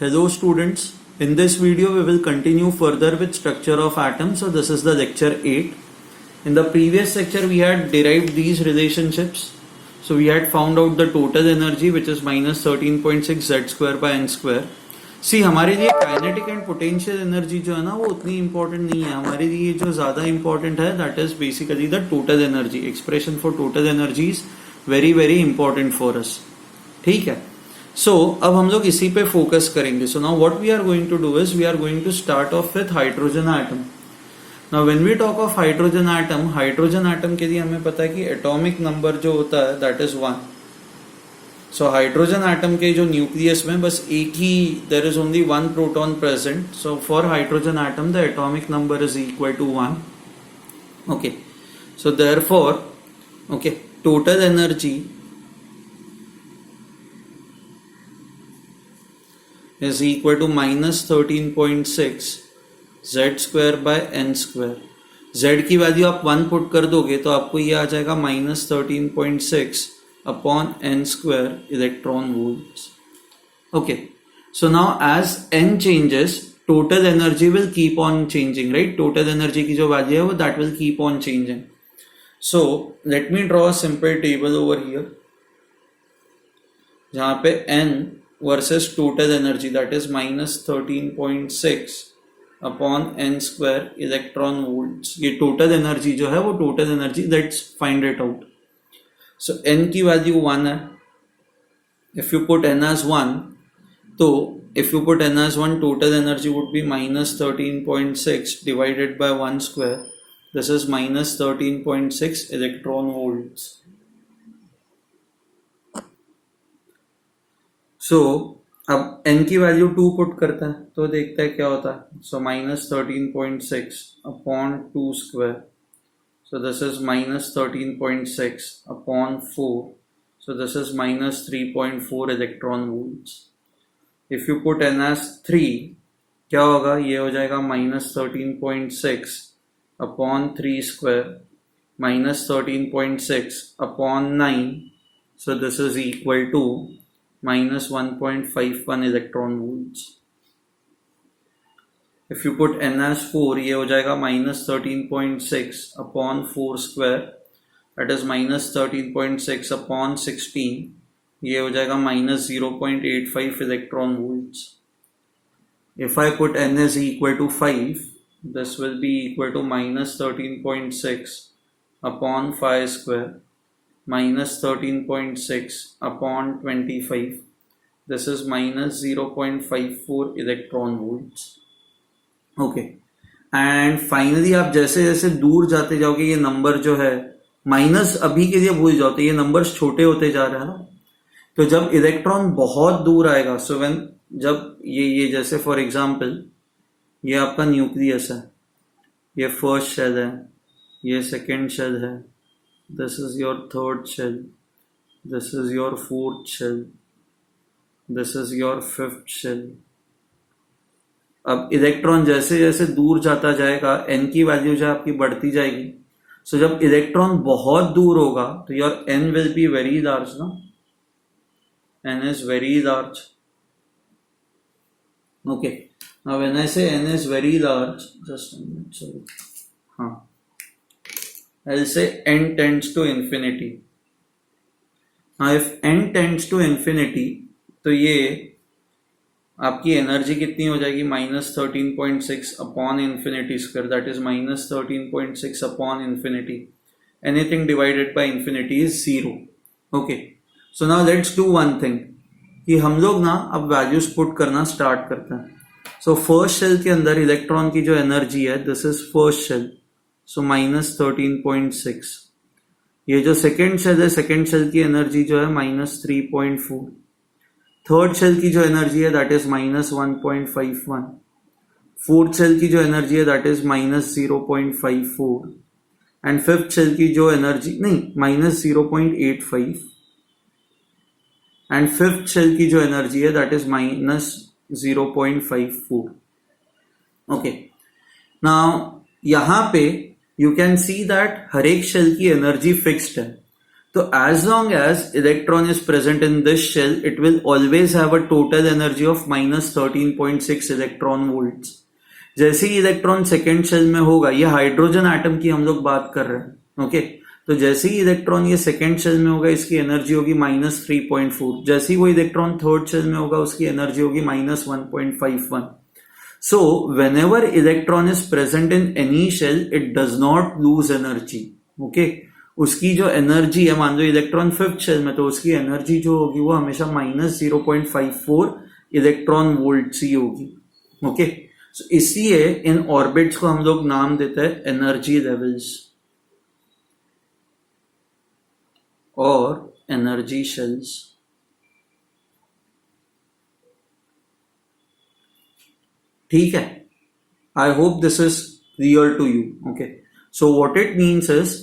Hello students, in this video we will continue further with structure of atoms. So this is the lecture 8. In the previous lecture we had derived these relationships. So we had found out the total energy which is minus 13.6 z square by n square. See हमारे लिए kinetic and potential energy जो है ना वो उतनी important नहीं है. हमारे लिए जो ज्यादा इंपॉर्टेंट है that is basically the total energy. Expression for total energy is very very important for us. ठीक है. सो अब हम लोग इसी पे फोकस करेंगे. So now what we are going to do is we are going to start off with hydrogen atom. Now when we talk of hydrogen atom के लिए हमें पता है कि एटॉमिक नंबर जो होता है that is 1. So hydrogen atom के जो न्यूक्लियस में बस एक ही there is only one proton present. So for hydrogen atom the atomic number is equal to 1. Okay. So therefore okay total energy is equal to minus 13.6 z square by n square. z की value आप 1 put कर दोगे तो आपको ये आ जाएगा minus 13.6 upon n square electron volts. Okay. So now as n changes, total energy will keep on changing, right? Total energy की जो वैल्यू है वो that will keep on changing. So let me draw a simple table over here. जहाँ पे n versus total energy that is minus 13.6 upon n square electron volts. ये total energy जो है वो total energy, let's find it out. So n की value 1 है. If you put n as 1, तो if you put n as 1 total energy would be minus 13.6 divided by 1 square. This is minus 13.6 electron volts. सो अब n की value 2 put करता है तो देखता है क्या होता है. So minus 13.6 upon 2 square. So this is minus 13.6 upon 4. So this is minus 3.4 electron volts. If you put n as 3 क्या होगा. ये हो जाएगा minus 13.6 upon 3 square minus 13.6 upon 9. So this is equal to minus 1.51 electron volts. If you put n as 4 ये हो जाएगा minus 13.6 upon 4 square that is minus 13.6 upon 16. ये हो जाएगा minus 0.85 electron volts. If I put n is equal to 5 this will be equal to minus 13.6 upon 5 square minus 13.6 upon 25. This is minus 0.54 electron volts. Okay. And finally आप जैसे जैसे दूर जाते जाओगे ये नंबर जो है माइनस अभी के लिए भूल जाओ तो ये नंबर्स छोटे होते जा रहे हैं ना. तो जब इलेक्ट्रॉन बहुत दूर आएगा सो व्हेन जब ये जैसे फॉर एग्जांपल ये आपका न्यूक्लियस है, ये फर्स्ट शेल है, ये सेकेंड शेल है, this is your third shell, this is your fourth shell, this is your fifth shell. अब इलेक्ट्रॉन जैसे जैसे दूर जाता जाएगा n की वैल्यू जो आपकी बढ़ती जाएगी. सो जब इलेक्ट्रॉन बहुत दूर होगा तो your n will be very large ना. n is very large. Okay. Now when I say n is very large, just a minute, sorry. हाँ. I'll say n tends to infinity. Now if n tends to infinity तो ये आपकी energy कितनी हो जाएगी minus 13.6 upon infinity square that is minus 13.6 upon infinity. Anything divided by infinity is 0. Okay. So now let's do one thing कि हम लोग ना अब वैल्यूज पुट करना स्टार्ट करते हैं. सो फर्स्ट शेल के अंदर इलेक्ट्रॉन की जो एनर्जी है this is first shell. So minus 13.6. ये जो सेकेंड शेल है सेकेंड शेल की एनर्जी जो है माइनस 3.4. थर्ड शेल की जो एनर्जी है that is minus 1.51. Fourth shell की जो एनर्जी है that is minus 0.54. And fifth shell की जो एनर्जी नहीं माइनस 0.85. एंड फिफ्थ शेल की जो एनर्जी है that is minus 0.54. Okay. Now यहां पे यू कैन सी दैट हर एक शेल की एनर्जी फिक्स्ड है. तो as long as electron is present in this shell, it will always have a total energy of minus 13.6 electron volts. जैसे ही electron second shell में होगा, ये हाइड्रोजन एटम की हम लोग बात कर रहे हैं, ओके. तो जैसे ही इलेक्ट्रॉन ये सेकेंड शेल में होगा, इसकी एनर्जी होगी माइनस 3.4. जैसे ही वो इलेक्ट्रॉन थर्ड शेल में होगा, उसकी एनर्जी होगी minus 1.51. So whenever electron is present in any shell, it does not lose energy. Okay? उसकी जो एनर्जी है, मान लो इलेक्ट्रॉन फिफ्थ शेल में, तो उसकी एनर्जी जो होगी वो हमेशा माइनस 0.54 इलेक्ट्रॉन वोल्ट ही होगी. ओके, सो इसलिए इन ऑर्बिट्स को हम लोग नाम देते हैं एनर्जी लेवल्स और एनर्जी शेल्स. ठीक है, I hope this is clear to you. Okay, so what it means is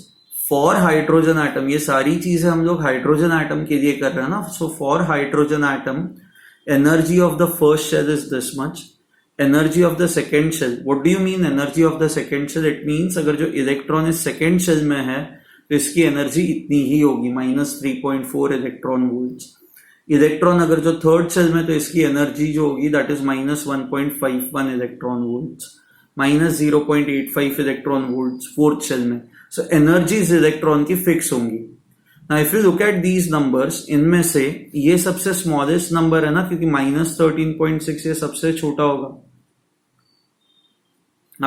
for hydrogen atom, ये सारी चीजें हम लोग हाइड्रोजन एटम के लिए कर रहे हैं ना. So for hydrogen atom, energy of the first shell is this much, energy of the second shell. What do you mean energy of the second shell? It means अगर जो इलेक्ट्रॉन इस second shell में है तो इसकी energy इतनी ही होगी, minus 3.4 electron volts. Electron अगर जो थर्ड शेल में, तो इसकी एनर्जी जो होगी that is minus 1.51 electron volts, minus 0.85 electron volts fourth shell में. सो एनर्जीज इलेक्ट्रॉन की फिक्स होंगी. Now if you look at these numbers, इनमें से ये सबसे स्मॉलेस्ट नंबर है ना, क्योंकि माइनस 13.6 ये सबसे छोटा होगा.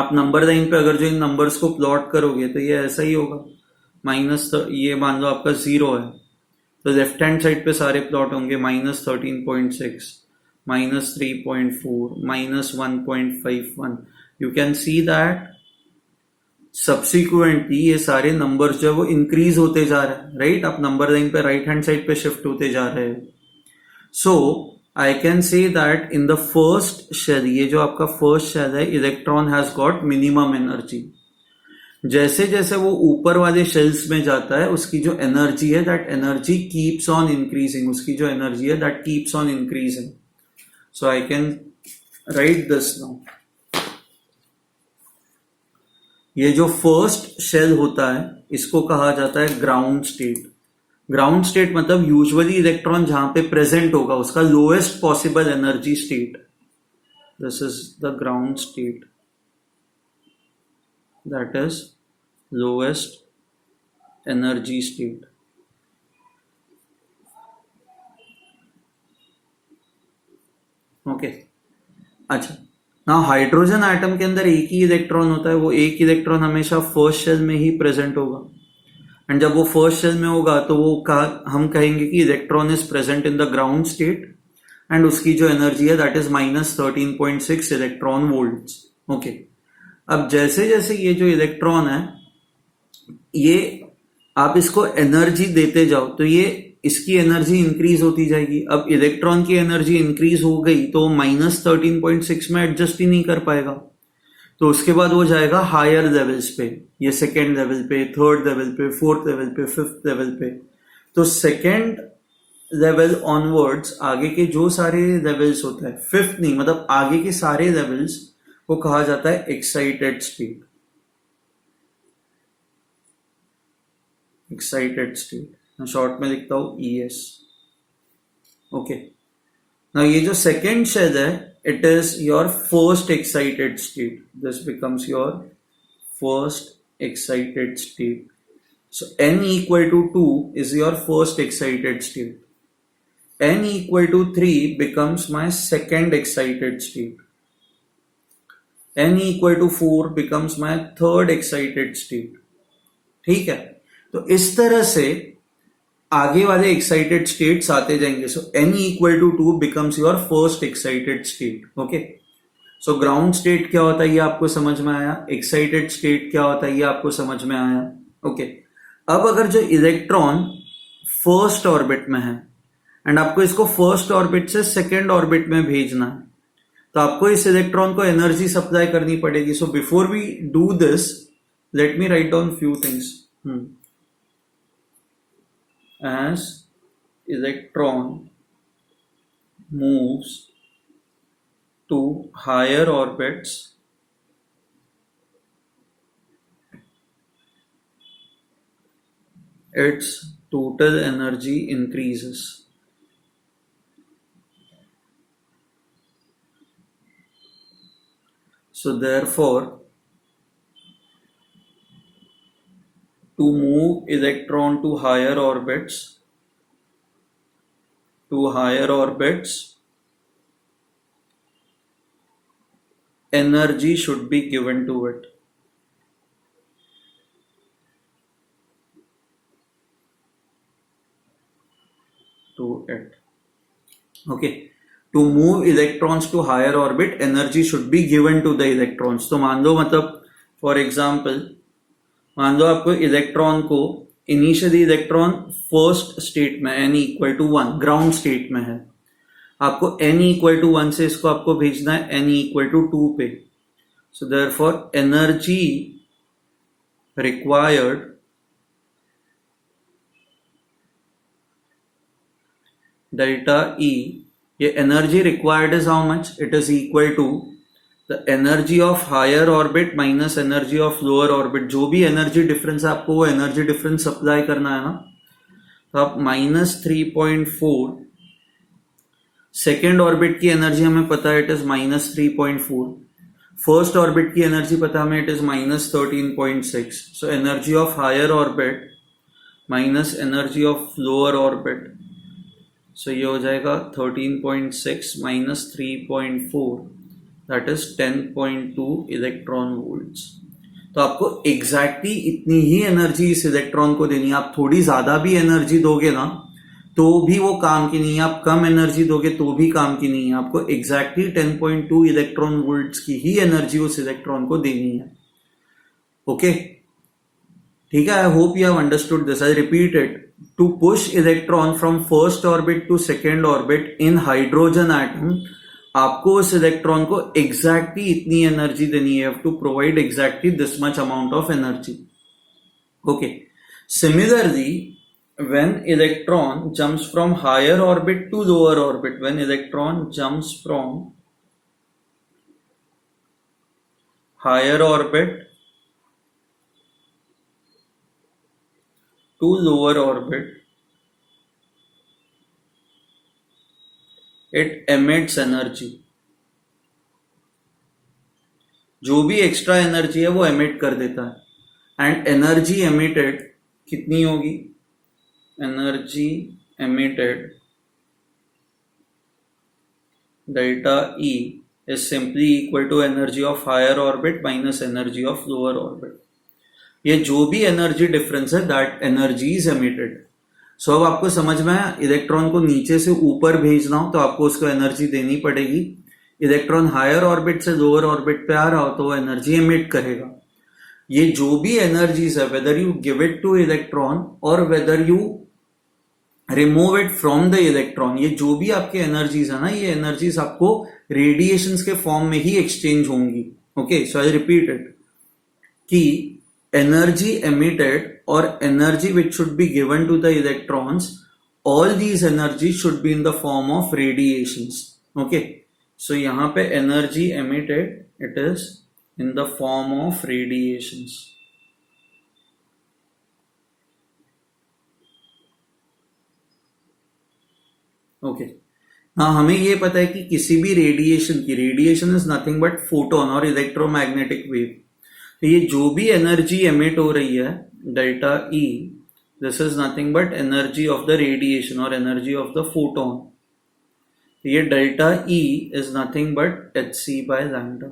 आप नंबर लाइन पे अगर जो इन नंबर्स को प्लॉट करोगे तो ये ऐसा ही होगा. माइनस, ये मान लो आपका 0 है, तो लेफ्ट हैंड साइड पे सारे प्लॉट होंगे minus 13.6, minus 3.4, minus 1.51. You can see that subsequently ये सारे नंबर्स जो है वो इंक्रीज होते जा रहे हैं, राइट. आप नंबर लाइन पे राइट हैंड साइड पे शिफ्ट होते जा रहे हैं. So I can say that in the first shell, ये जो आपका फर्स्ट शेल है, electron has got minimum energy. जैसे जैसे वो ऊपर वाले शेल्स में जाता है, उसकी जो एनर्जी है that energy keeps on increasing, उसकी जो एनर्जी है that keeps on increasing. So I can write this now. ये जो फर्स्ट शेल होता है, इसको कहा जाता है ग्राउंड स्टेट. ग्राउंड स्टेट मतलब यूजुअली इलेक्ट्रॉन जहां पे प्रेजेंट होगा उसका lowest possible energy state. This is the ground state, that is lowest energy state. Okay, अच्छा. नाउ हाइड्रोजन एटम के अंदर एक ही इलेक्ट्रॉन होता है, वो एक इलेक्ट्रॉन हमेशा फर्स्ट शेल में ही प्रेजेंट होगा. एंड जब वो फर्स्ट शेल में होगा तो वो हम कहेंगे कि electron is present in the ground state, and उसकी जो एनर्जी है that is minus 13.6 electron volts. Okay, अब जैसे जैसे ये जो इलेक्ट्रॉन है, ये आप इसको एनर्जी देते जाओ तो ये इसकी एनर्जी इंक्रीज होती जाएगी. अब इलेक्ट्रॉन की एनर्जी इंक्रीज हो गई तो माइनस 13.6 में एडजस्ट ही नहीं कर पाएगा, तो उसके बाद वो जाएगा हायर लेवल्स पे, ये सेकेंड लेवल पे, थर्ड लेवल पे, फोर्थ लेवल पे, फिफ्थ लेवल पे. तो सेकेंड लेवल ऑनवर्ड्स आगे के जो सारे लेवल्स होते हैं, फिफ्थ नहीं मतलब आगे के सारे लेवल्स को कहा जाता है एक्साइटेड स्टेट. एक्साइटेड स्टेट, मैं शॉर्ट में लिखता हूं ES. ओके, नाउ ये जो सेकेंड शेल है, it is your first excited state. This becomes your first excited state. So n equal to 2 is your first excited state. n equal to 3 becomes my second excited state. n equal to 4 becomes my third excited state. ठीक है, तो इस तरह से आगे वाले excited states आते जाएंगे. सो n equal to 2 becomes your first excited state. Okay, so ground state क्या होता है ये आपको समझ में आया, एक्साइटेड स्टेट क्या होता है ये आपको समझ में आया. ओके, अब अगर जो इलेक्ट्रॉन फर्स्ट ऑर्बिट में है एंड आपको इसको फर्स्ट ऑर्बिट से सेकेंड ऑर्बिट में भेजना है, तो आपको इस इलेक्ट्रॉन को एनर्जी सप्लाई करनी पड़ेगी. So before we do this, let me write down few things. As electron moves to higher orbits, its total energy increases. So therefore, to move electron to higher orbits, energy should be given to it. Okay. To move electrons to higher orbit, energy should be given to the electrons. तो मान लो मतलब for example मान लो आपको electron को initially electron first state में n equal to 1 ground state में है, आपको n इक्वल टू 1 से इसको आपको भेजना है n इक्वल टू 2 पे. So therefore energy required delta E, ये energy required is how much, it is equal to the energy of higher orbit minus energy of lower orbit. जो भी energy difference है आपको वो एनर्जी डिफरेंस अप्लाई करना है ना. तो आप -3.4, सेकेंड ऑर्बिट की एनर्जी हमें पता है इट इज -3.4, फर्स्ट ऑर्बिट की एनर्जी पता हमें it is -13.6. So energy of higher orbit minus energy of lower orbit, so ये हो जाएगा 13.6 minus 3.4, that is 10.2 electron volts. तो आपको एग्जैक्टली इतनी ही एनर्जी इस इलेक्ट्रॉन को देनी है. आप थोड़ी ज्यादा भी एनर्जी दोगे ना तो भी वो काम की नहीं है, आप कम एनर्जी दोगे तो भी काम की नहीं है. आपको एग्जैक्टली 10.2 इलेक्ट्रॉन वोल्ट्स की ही एनर्जी उस इलेक्ट्रॉन को देनी है. ओके, ठीक है. I hope you have understood this. I repeat it. To push electron from first orbit to second orbit in hydrogen atom, आपको उस इलेक्ट्रॉन को एग्जैक्टली इतनी एनर्जी देनी है. To provide exactly this much amount of energy. Okay, similarly when electron jumps from higher orbit to lower orbit, when electron jumps from higher orbit to lower orbit, it emits energy. जो भी extra energy है वो emit कर देता है. And energy emitted कितनी होगी? Energy emitted delta E is simply equal to energy of higher orbit minus energy of lower orbit. ये जो भी एनर्जी डिफरेंस है दैट एनर्जी इज एमिटेड. सो अब आपको समझ में आया, इलेक्ट्रॉन को नीचे से ऊपर भेजना हो तो आपको उसको एनर्जी देनी पड़ेगी. इलेक्ट्रॉन हायर ऑर्बिट से लोअर ऑर्बिट पे आ रहा हो तो वो एनर्जी एमिट करेगा. ये जो भी एनर्जीज है, whether you give it to electron और whether you remove it from the electron, ये जो भी आपके एनर्जीज है ना, ये एनर्जीज आपको रेडिएशंस के फॉर्म में ही एक्सचेंज होंगी. Okay, so I repeat it कि energy emitted or energy which should be given to the electrons, all these energies should be in the form of radiations. Okay, so यहाँ पे energy emitted it is in the form of radiations. Okay, हाँ, हमें ये पता है कि किसी भी रेडिएशन की, radiation is nothing but photon और इलेक्ट्रोमैग्नेटिक वेव. तो ये जो भी एनर्जी एमिट हो रही है delta E, this is nothing but energy of the radiation और एनर्जी ऑफ द फोटोन. ये delta E is nothing but hc by lambda.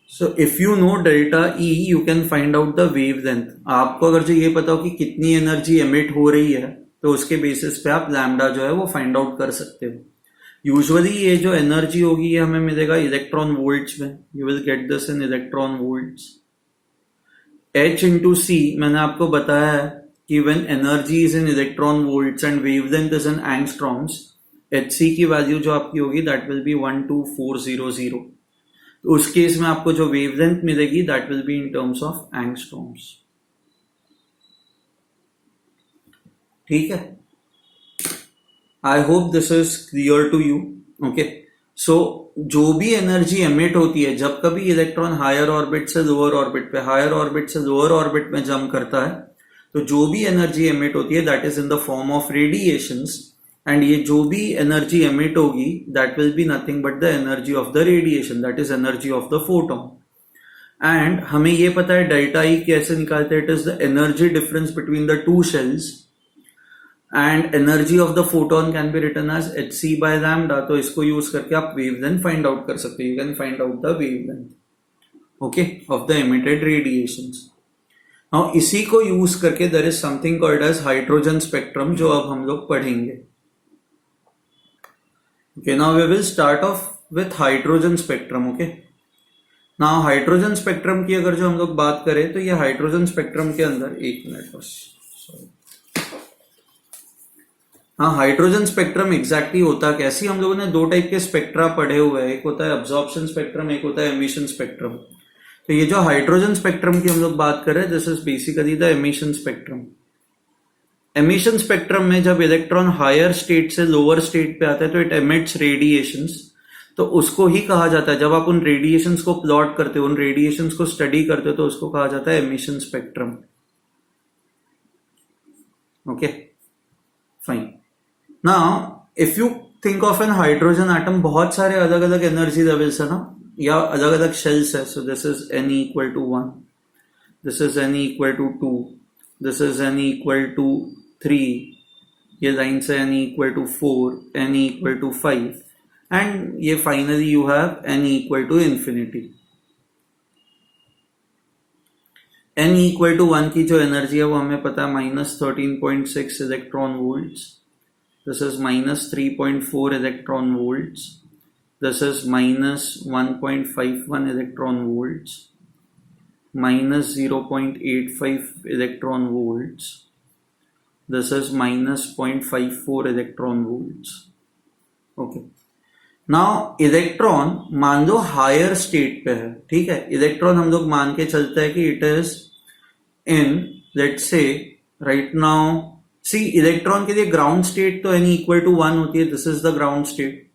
So if you know delta E, you can find out the wavelength. आपको अगर जो ये पता हो कि कितनी एनर्जी एमिट हो रही है तो उसके बेसिस पे आप लैम्डा जो है वो फाइंड आउट कर सकते हो. यूजुअली ये जो एनर्जी होगी ये हमें मिलेगा इलेक्ट्रॉन वोल्ट्स में. You will get this in electron volts. H into C मैंने आपको बताया है कि when energy is in electron volts and wavelength is in angstroms, hc की वैल्यू जो आपकी होगी दैट विल बी 12400. तो उस केस में आपको जो वेवलेंथ मिलेगी that will be in terms of angstroms. ठीक है, I hope this is clear to you. Okay, so जो भी एनर्जी एमिट होती है जब कभी इलेक्ट्रॉन हायर ऑर्बिट से लोअर ऑर्बिट पे, हायर ऑर्बिट से लोअर ऑर्बिट में जंप करता है, तो जो भी एनर्जी एमिट होती है that is in the form of radiations, and ये जो भी एनर्जी एमिट होगी that will be nothing but the energy of the radiation, that is energy of the photon. And हमें ये पता है डेल्टा ई कैसे निकालते हैं, it is the energy difference between the two shells, and energy of the photon can be written as hc by lambda। तो इसको use करके आप वेवलेंथ फाइंड आउट कर सकते हो, you can find out the wavelength okay of the emitted radiations. Now इसी को use करके there is something called as hydrogen spectrum, जो अब हम लोग पढ़ेंगे। Okay, now we will start off with hydrogen spectrum. Okay, now hydrogen spectrum की अगर जो हम लोग बात करें तो ये हाइड्रोजन स्पेक्ट्रम के अंदर, एक मिनट बस, हाँ, हाइड्रोजन स्पेक्ट्रम एग्जैक्टली होता कैसी, हम लोगों ने दो टाइप के स्पेक्ट्रा पढ़े हुए हैं, एक होता है अब्जॉर्प्शन स्पेक्ट्रम, एक होता है एमिशन स्पेक्ट्रम। तो ये जो हाइड्रोजन स्पेक्ट्रम की हम लोग बात कर रहे हैं, this is basically the emission spectrum. Emission spectrum में जब इलेक्ट्रॉन हायर स्टेट से लोअर स्टेट पे आता है तो इट एमिट्स रेडिएशंस, तो उसको ही कहा जाता है, जब आप उन रेडिएशंस को प्लॉट करते हो, उन रेडिएशंस को स्टडी करते हो, तो उसको कहा जाता है emission spectrum. Okay fine. Now if you think of an hydrogen atom, बहुत सारे अलग अलग एनर्जी लेवल्स है ना, या अलग अलग शेल्स है। So this is n equal to 1, this is n equal to 2, this is n equal to 3, ये लाइन से n equal to 4, n equal to 5, and ये finally you have n equal to infinity. n equal to 1 की जो energy है वो हमें पता है -13.6 electron volts, this is -3.4 electron volts, this is -1.51 electron volts, -0.85 electron volts, this is -0.54 electron volts। okay, now electron मान लो higher state पे है, ठीक है, इलेक्ट्रॉन हम लोग मान के चलते हैं कि it is in, let's say right now, see electron के लिए ग्राउंड स्टेट तो n इक्वल टू 1 होती है, this is the ground state,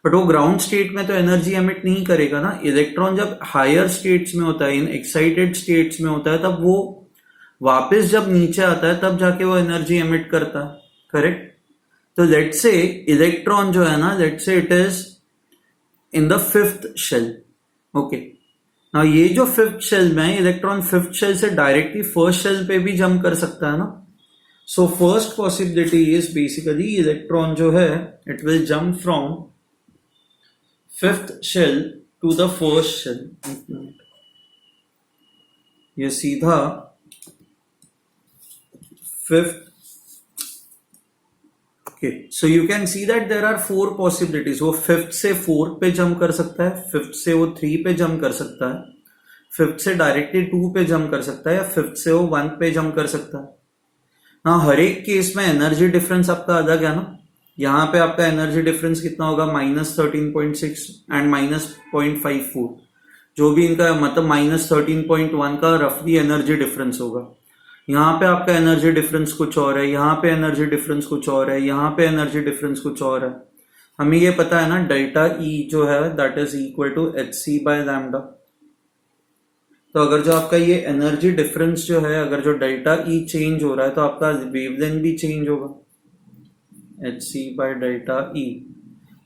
but वो ग्राउंड स्टेट में तो एनर्जी एमिट नहीं करेगा ना। इलेक्ट्रॉन जब हायर स्टेट्स में होता है, इन एक्साइटेड स्टेट्स में होता है, तब वो वापस जब नीचे आता है तब जाके वो एनर्जी एमिट करता है, करेक्ट। तो लेट्स से इलेक्ट्रॉन जो है ना, let's say it is in the fifth shell. Okay, now ये जो फिफ्थ शेल में इलेक्ट्रॉन फिफ्थ शेल से डायरेक्टली फर्स्ट शेल पे भी जंप कर सकता है ना। So first possibility is basically electron जो है it will jump from fifth shell to the first shell। ये सीधा fifth। Okay, so you can see that there are four possibilities। वो fifth से 4 पे jump कर सकता है, fifth से वो 3 पे jump कर सकता है, fifth से डायरेक्टली 2 पे jump कर सकता है, या fifth से वो 1 पे jump कर सकता है। हाँ, हर एक केस में एनर्जी डिफरेंस आपका अलग है ना। यहाँ पे आपका एनर्जी डिफरेंस कितना होगा, -13.6 एंड -0.54, जो भी इनका मतलब -13.1 का रफली एनर्जी डिफरेंस होगा। यहाँ पे आपका एनर्जी डिफरेंस कुछ और है, यहाँ पे एनर्जी डिफरेंस कुछ और है, यहाँ पे एनर्जी डिफरेंस कुछ और है। हमें ये पता है ना, डेल्टा ई जो है that is equal to hc by lambda। तो अगर जो आपका ये एनर्जी डिफरेंस जो है, अगर जो डेल्टा ई चेंज हो रहा है तो आपका वेवलेंथ भी चेंज होगा, hc by delta E।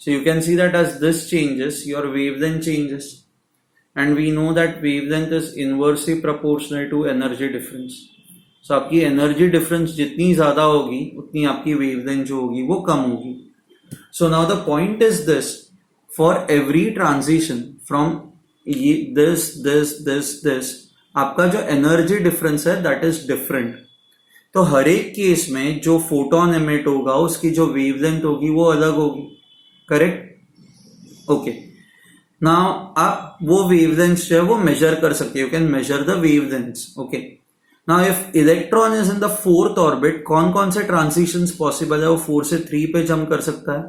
So you can see that as this changes, your wavelength changes, and we know that wavelength is inversely proportional to energy difference। So आपकी energy difference जितनी ज्यादा होगी उतनी आपकी wavelength जो होगी वो कम होगी। So now the point is this, for every transition from this, आपका जो एनर्जी डिफरेंस है दैट इज डिफरेंट। तो हर एक केस में जो फोटोन एमिट होगा उसकी जो वेवलेंथ होगी वो अलग होगी, करेक्ट। ओके, नाउ आप वो वेवलेंथ जो है वो मेजर कर सकते हो, you can measure the wavelengths. Okay, now if electron is in the fourth orbit, कौन कौन से ट्रांजिशंस पॉसिबल है, वो 4 से 3 पे जंप कर सकता है,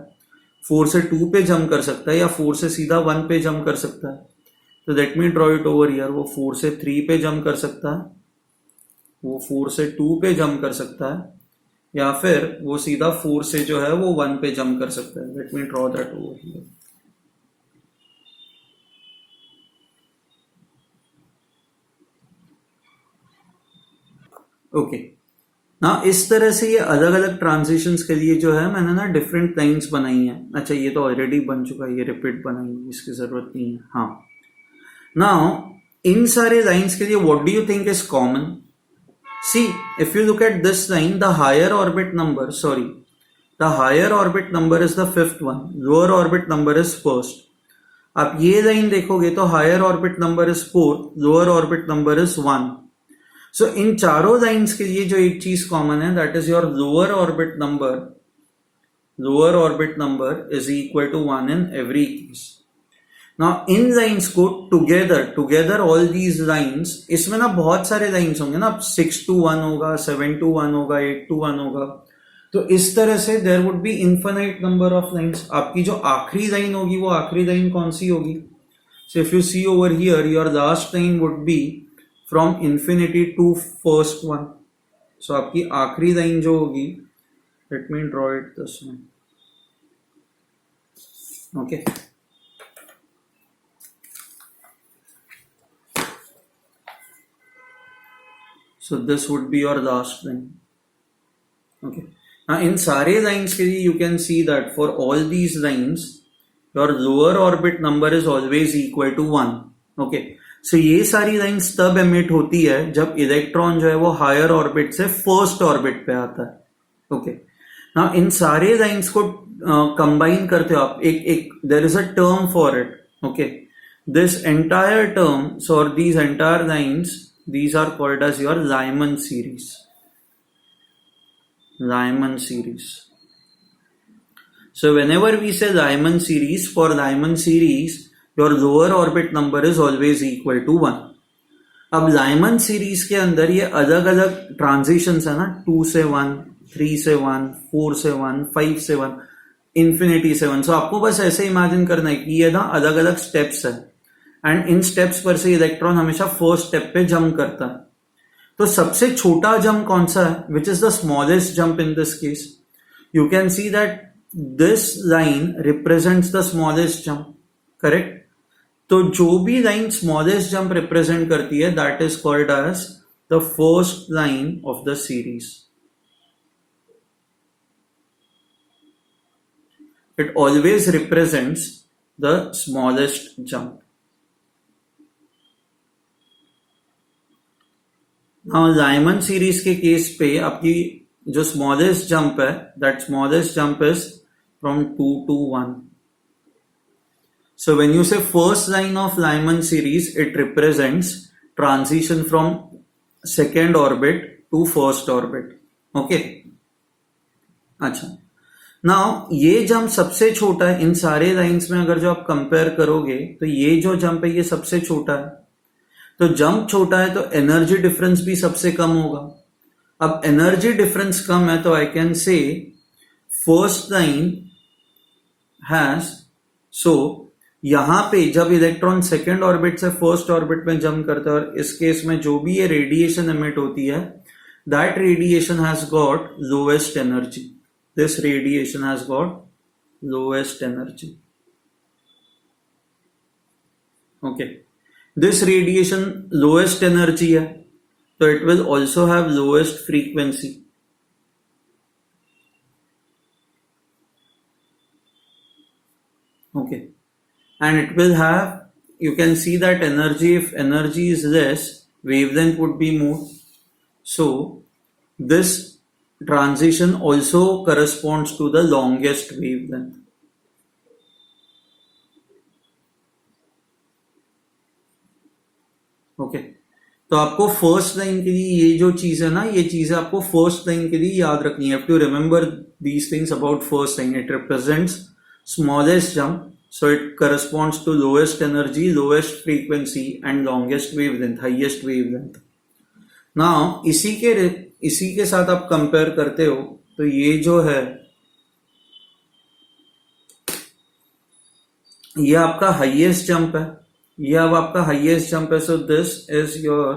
4 से 2 पे जंप कर सकता है, या 4 से सीधा 1 पे जंप कर सकता है। तो late me draw it over here. वो 4 से 3 पे जंप कर सकता है, वो 4 से 2 पे जंप कर सकता है, या फिर वो सीधा 4 से जो है वो 1 पे जंप कर सकता है। Late me draw that over here. Okay, ना इस तरह से ये अलग अलग ट्रांजिशंस के लिए जो है मैंने ना डिफरेंट लाइंस बनाई हैं. अच्छा ये तो ऑलरेडी बन चुका है, ये रिपीट बनाई, इसकी जरूरत नहीं है. हाँ, नाउ इन सारे लाइंस के लिए what do you think is common? See if you look at this line, the higher orbit number, sorry, the higher orbit number is the fifth one, lower orbit number is first. आप ये line देखोगे तो higher orbit number is fourth, lower orbit number is 1. So इन चारों lines के लिए जो एक चीज कॉमन है, that is your lower orbit number. Lower orbit number is equal to 1 in every case. Now इन लाइंस को टुगेदर ऑल दीज लाइंस, इसमें ना बहुत सारे लाइंस होंगे ना, 6 to 1 होगा, 7 to 1 होगा, 8 to 1 होगा. तो इस तरह से there would be infinite number of lines. आपकी जो आखिरी लाइन होगी वो आखिरी लाइन कौन सी होगी? So if you see over here, your last line would be from infinity to first one. So आपकी आखिरी लाइन जो होगी, let me draw it this way. Okay, so this would be your last line. Okay, now in सारे lines के लिए you can see that for all these lines your lower orbit number is always equal to 1. okay, so ये सारी lines तब emit होती है जब electron जो है वो हायर ऑर्बिट से फर्स्ट ऑर्बिट पे आता है. okay, now इन सारे lines को कंबाइन करते हो आप, एक there is a term for it. okay, this entire term, so these entire lines, these are called as your Lyman series. Lyman series. So whenever we say Lyman series, for Lyman series your lower orbit number is always equal to 1. अब Lyman series के अंदर ये अलग अलग transitions है ना, 2 से 1, 3 से 1, 4 से 1, 5 से 1, इंफिनिटी से 1. सो आपको बस ऐसे इमेजिन करना है कि ये ना अलग अलग स्टेप्स है, एंड इन स्टेप्स पर से इलेक्ट्रॉन हमेशा फर्स्ट स्टेप पे जंप करता है. तो सबसे छोटा जंप कौन सा है, which is the smallest jump in this case? You can see that this line represents the smallest jump, correct? तो जो भी लाइन स्मॉलेस्ट जंप रिप्रेजेंट करती है, that is called as the first line of the series. It always represents the smallest jump. Now Lyman series के case पे आपकी जो smallest jump है, that smallest jump is from 2 to 1. So when you से first line of Lyman series, it represents transition from second orbit to first orbit. Okay, अच्छा, now ये jump सबसे छोटा है इन सारे लाइंस में. अगर जो आप कंपेयर करोगे तो ये जो जंप है ये सबसे छोटा है. तो जंप छोटा है तो एनर्जी डिफरेंस भी सबसे कम होगा. अब एनर्जी डिफरेंस कम है तो I can say first line has, so यहां पे जब इलेक्ट्रॉन सेकेंड ऑर्बिट से फर्स्ट ऑर्बिट में जंप करता है, और इस केस में जो भी ये रेडिएशन एमिट होती है, that radiation has got lowest energy. This radiation has got lowest energy. Okay, this radiation lowest energy है, so it will also have lowest frequency. okay, and it will have, you can see that energy, if energy is less, wavelength would be more. So this transition also corresponds to the longest wavelength. Okay, तो आपको first line के लिए ये जो चीज है ना, ये चीजें आपको फर्स्ट लाइन के लिए याद रखनी है. To remember these things about first line. It represents smallest jump, so it corresponds to lowest energy, lowest frequency and longest wavelength, highest wavelength. Now इसी के साथ आप कंपेयर करते हो तो ये जो है, ये आपका हाईएस्ट जंप है, ये अब आपका हाईएस्ट जंप है. So this is your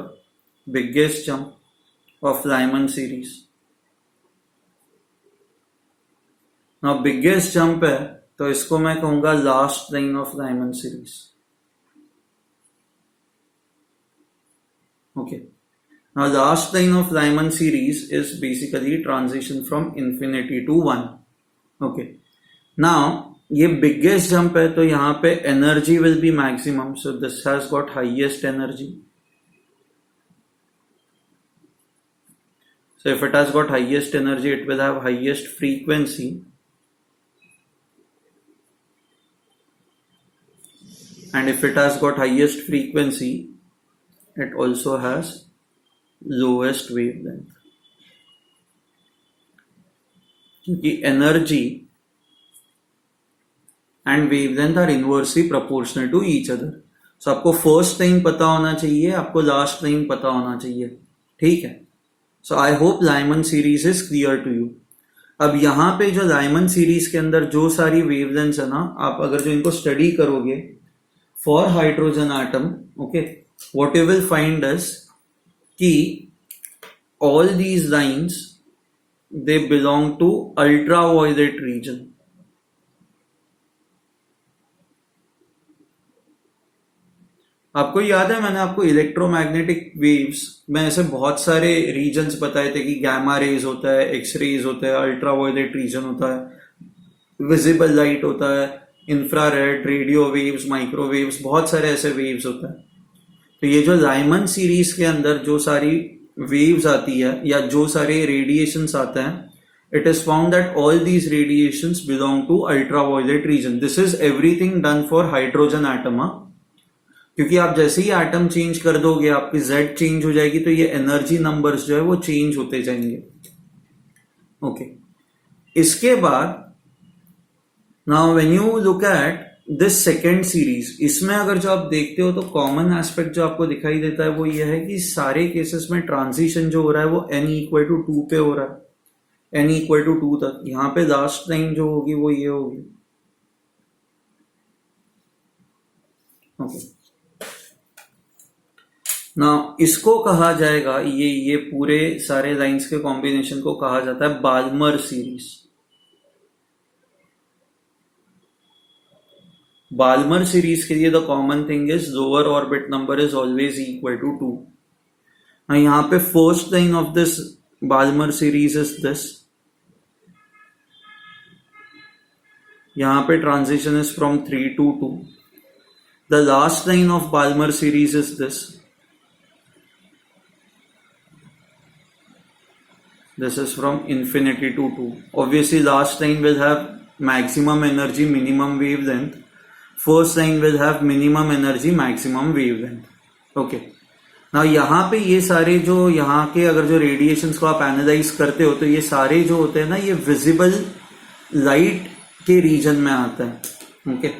biggest jump of Lyman series. Now biggest jump है तो इसको मैं कहूंगा last line of Lyman series. Okay, Now last line of Lyman series is basically transition from infinity to 1. Okay. Now ये biggest jump है तो यहाँ पे energy will be maximum. So this has got highest energy. So if it has got highest energy, it will have highest frequency. And if it has got highest frequency, it also has lowest wavelength. क्योंकि energy and wavelength are inversely proportional to each other. So आपको first time पता होना चाहिए, आपको last time पता होना चाहिए, ठीक है. So I hope Lyman series is clear to you. अब यहाँ पे जो Lyman series के अंदर जो सारी wavelengths है ना, आप अगर जो इनको study करोगे for hydrogen atom, okay, what you will find is कि all these lines they belong to ultraviolet region. आपको याद है मैंने आपको इलेक्ट्रोमैग्नेटिक वेव्स में ऐसे बहुत सारे रीजन्स बताए थे कि गैमा रेज होता है, एक्स रेज होता है, अल्ट्रावायलेट रीजन होता है, विजिबल लाइट होता है, इंफ्रारेड, रेडियो वेव्स, माइक्रोवेव्स, बहुत सारे ऐसे वेव्स होता है. तो ये जो लाइमन सीरीज के अंदर जो सारी वेव्स आती है या जो सारे रेडिएशंस आते हैं, it is found that all these radiations belong to ultraviolet region. This is everything done for hydrogen atom. क्योंकि आप जैसे ही एटम चेंज कर दोगे आपकी Z चेंज हो जाएगी तो ये एनर्जी नंबर्स जो है वो चेंज होते जाएंगे. ओके. इसके बाद now when you look at this second series, इसमें अगर जो आप देखते हो तो कॉमन एस्पेक्ट जो आपको दिखाई देता है वो ये है कि सारे केसेस में ट्रांजिशन जो हो रहा है वो n इक्वल टू 2 पे हो रहा है, n इक्वल टू 2 तक. यहाँ पे लास्ट लाइन जो होगी वो ये होगी. ओके. ना इसको कहा जाएगा, ये पूरे सारे लाइंस के कॉम्बिनेशन को कहा जाता है बाल्मर सीरीज. बाल्मर सीरीज के लिए the common thing is lower orbit number is always equal to 2. यहाँ पे first line of this Balmer series is this. यहाँ पे transition is from 3 to 2. The last line of Balmer series is this. This is from infinity to 2. Obviously last line will have maximum energy, minimum wavelength. First line will have minimum energy, maximum wavelength. Okay. Now यहाँ पे ये सारे जो यहाँ के अगर जो radiations को आप एनालाइज करते हो तो ये सारे जो होते हैं ना ये विजिबल लाइट के रीजन में आता है. Okay.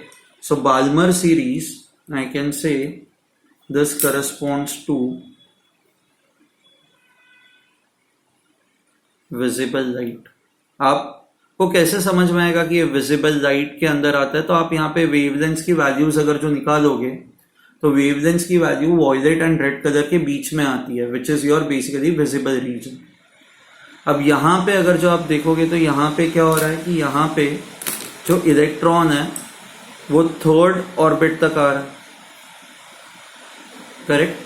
So Balmer series I can say this corresponds to visible light. आपको कैसे समझ में आएगा कि ये विजिबल लाइट के अंदर आता है? तो आप यहाँ पे वेवलेंथ्स की वैल्यूज अगर जो निकालोगे तो वेवलेंथ्स की value violet and red colour के बीच में आती है, which is your basically visible region. अब यहाँ पे अगर जो आप देखोगे तो यहाँ पे क्या हो रहा है कि यहाँ पे जो इलेक्ट्रॉन है वो थर्ड ऑर्बिट तक आ रहा है. करेक्ट.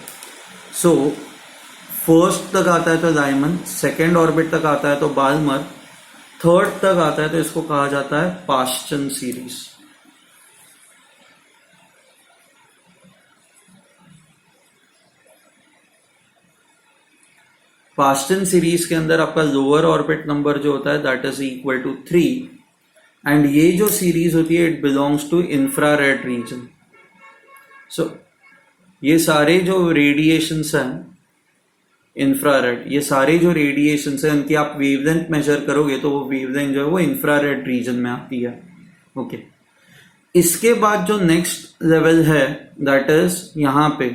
सो फर्स्ट तक आता है तो लाइमन, सेकेंड ऑर्बिट तक आता है तो बाल्मर, थर्ड तक आता है तो इसको कहा जाता है पास्चन सीरीज. पास्चन सीरीज के अंदर आपका लोअर ऑर्बिट नंबर जो होता है that is equal to 3. And ये जो सीरीज होती है it belongs to infrared region. So ये सारे जो रेडिएशंस हैं इंफ्रारेड, ये सारे जो रेडिएशंस हैं उनकी आप वेवलेंथ मेजर करोगे तो वो वेवलेंथ जो है वो इंफ्रारेड रीजन में आती है. ओके. इसके बाद जो नेक्स्ट लेवल है दैट इज यहाँ पे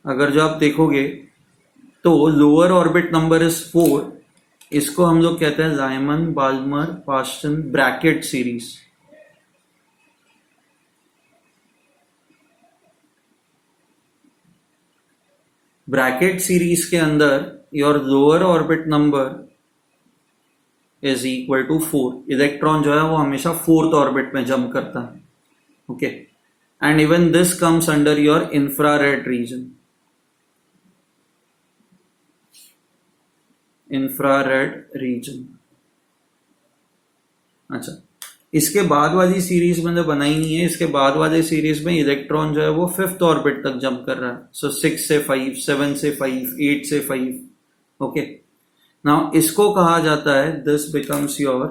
अगर जो आप देखोगे तो लोअर ऑर्बिट नंबर इज 4. इसको हम लोग कहते हैं Lyman Balmer Paschen Brackett series. Brackett series के अंदर your lower orbit number is equal to 4. Electron जो है वो हमेशा फोर्थ ऑर्बिट में जंप करता है. Okay. And even this comes under your infrared reason. Infrared reason. अच्छा, इसके बाद वाली सीरीज मैंने बनाई नहीं है। इसके बाद वाली सीरीज में इलेक्ट्रॉन जो है वो 5th ऑर्बिट तक जंप कर रहा है। सो 6 से 5, 7 से 5, 8 से 5। ओके, नाउ इसको कहा जाता है, this becomes your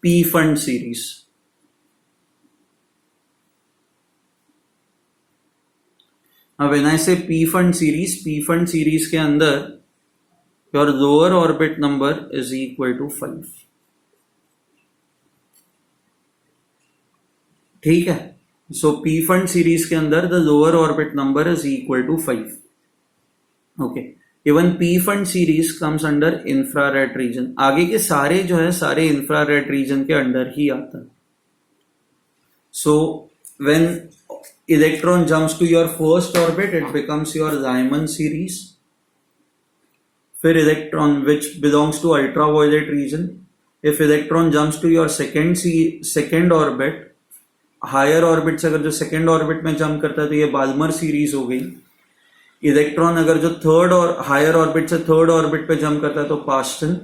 Pfund series. अब when I say Pfund series के अंदर your lower orbit number is equal to 5। ठीक है, सो पी फंड सीरीज के अंदर the lower orbit number is equal to 5। Okay, even Pfund series comes under infrared region. आगे के सारे जो है सारे इंफ्रारेड रीजन के अंडर ही आता है। So when electron jumps to your first orbit, it becomes your Lyman series. फिर electron which belongs to ultraviolet region. If electron jumps to your second orbit, higher orbit से अगर जो second orbit में jump करता है तो ये Balmer series हो गई। इलेक्ट्रॉन अगर जो थर्ड और हायर ऑर्बिट से थर्ड ऑर्बिट पे जंप करता है तो पास्टन,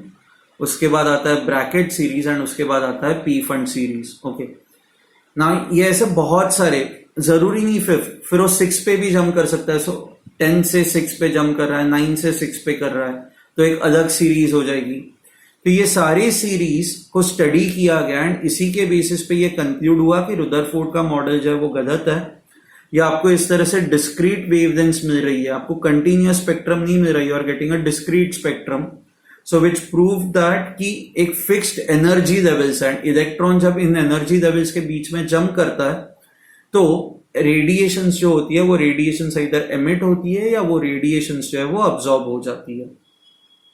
उसके बाद आता है ब्रैकेट सीरीज एंड उसके बाद आता है पी फंड सीरीज। ओके, ना ये ऐसे बहुत सारे, जरूरी नहीं फिर वो 6 पे भी जंप कर सकता है। सो 10 से 6 पे जंप कर रहा है, 9 से 6 पे कर रहा है तो एक अलग सीरीज हो जाएगी। तो ये सारी सीरीज को स्टडी किया गया एंड इसी के बेसिस पे ये कंक्लूड हुआ कि रुदरफोर्ड का मॉडल जो है वो गलत है, या आपको इस तरह से डिस्क्रीट वेवलेंथ्स मिल रही है, आपको कंटिन्यूअस स्पेक्ट्रम नहीं मिल रही है, और getting a discrete spectrum. So which prove that कि एक फिक्स्ड एनर्जी लेवल्स है, इलेक्ट्रॉन जब इन एनर्जी लेवल्स के बीच में जंप करता है तो रेडिएशंस जो होती है वो रेडिएशंस इधर एमिट होती है या वो रेडिएशंस जो है वो अब्सॉर्ब हो जाती है।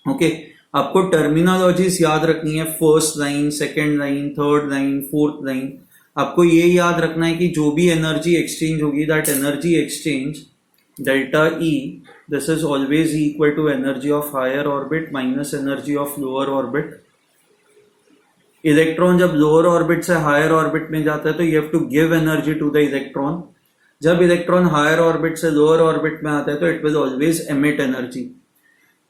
ओके, आपको टर्मिनोलॉजीज याद रखनी है, first line, second line, third line, fourth line. आपको ये याद रखना है कि जो भी एनर्जी एक्सचेंज होगी, that energy exchange delta E, this is always equal to energy of higher orbit minus energy of lower orbit. Electron जब लोअर ऑर्बिट से हायर ऑर्बिट में जाता है तो you have to give energy to the electron. जब electron higher orbit से lower orbit में आता है तो it will always emit energy.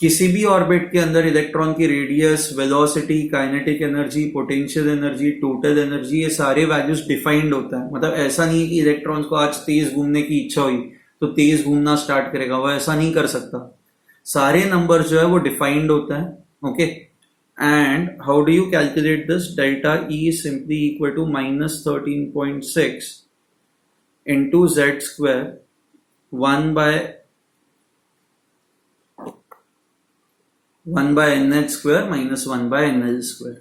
किसी भी ऑर्बिट के अंदर इलेक्ट्रॉन की radius, velocity, kinetic energy, potential energy, total energy, ये सारे वैल्यूज डिफाइंड होता है। मतलब ऐसा नहीं है कि इलेक्ट्रॉन को आज तेज घूमने की इच्छा हुई तो तेज घूमना स्टार्ट करेगा, वो ऐसा नहीं कर सकता। सारे नंबर जो है वो डिफाइंड होता है। Okay, and how do you calculate this? Delta E is simply equal to minus 13.6 into Z square 1 by NH square minus 1 by NL square.